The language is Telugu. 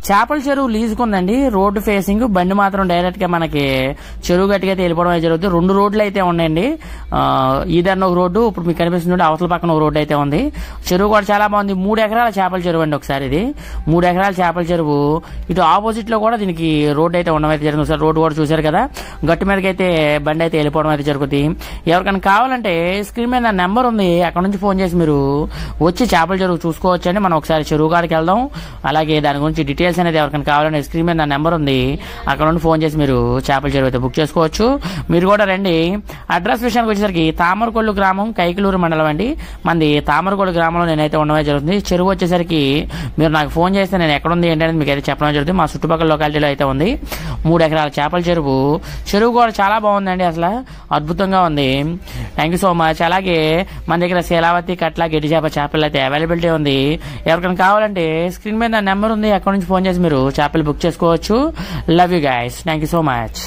చేపల చెరువు లీజుకుందండి. రోడ్డు ఫేసింగ్, బండి మాత్రం డైరెక్ట్ గా మనకి చెరువు గట్టిగా వెళ్ళిపోవడం అయితే జరుగుతుంది. 2 రోడ్లు అయితే ఉన్నాయండి. ఈదన్న ఒక రోడ్డు, ఇప్పుడు మీకు కనిపిస్తుంది అవతల పక్కన ఒక రోడ్డు అయితే ఉంది. చెరువు కూడా చాలా బాగుంది. 3 ఎకరాల చేపల చెరువు అండి. ఒకసారి ఇది 3 ఎకరాల చేపల చెరువు. ఇటు ఆపోజిట్ లో కూడా దీనికి రోడ్డు అయితే ఉండడం అయితే జరుగుతుంది. ఒకసారి రోడ్డు కూడా చూశారు కదా, గట్టు మీదకి అయితే బండి అయితే వెళ్ళిపోవడం అయితే జరుగుతుంది. ఎవరికైనా కావాలంటే స్క్రీన్ మీద నెంబర్ ఉంది, అక్కడ నుంచి ఫోన్ చేసి మీరు వచ్చి చేపల చెరువు చూసుకోవచ్చు అండి. మనం ఒకసారి చెరువు కాడికి వెళ్దాం. అలాగే దాని గురించి డీటెయిల్స్ అనేది ఎవరికైనా కావాలంటే స్క్రీన్ మీద నెంబర్ ఉంది, అక్కడ నుండి ఫోన్ చేసి మీరు చేపల చెరువు అయితే బుక్ చేసుకోవచ్చు. మీరు కూడా రండి. అడ్రస్ విషయానికి వచ్చేసరికి తామరకొల్లు గ్రామం, కైకలూరు మండలం అండి. మంది తామరకొల్లు గ్రామంలో నేనైతే ఉండడం జరుగుతుంది. చెరువు వచ్చేసరికి మీరు నాకు ఫోన్ చేస్తే నేను ఎక్కడ ఉంది ఏంటనేది మీకు అయితే చెప్పడం జరుగుతుంది. మా చుట్టుపక్కల లొకాలిటీలో అయితే ఉంది 3 ఎకరాల చేపల చెరువు. చెరువు కూడా చాలా బాగుందండి, అసలు అద్భుతంగా ఉంది. Thank you so much. అలాగే మన దగ్గర శీలావతి, కట్ల, గెడ్డి చేపలు అయితే అవైలబిలిటీ ఉంది. ఎవరికైనా కావాలంటే స్క్రీన్ మీద నెంబర్ ఉంది, అక్కడ నుంచి ఫోన్ చేసి మీరు చేపలు బుక్ చేసుకోవచ్చు. Love you guys. Thank you so much.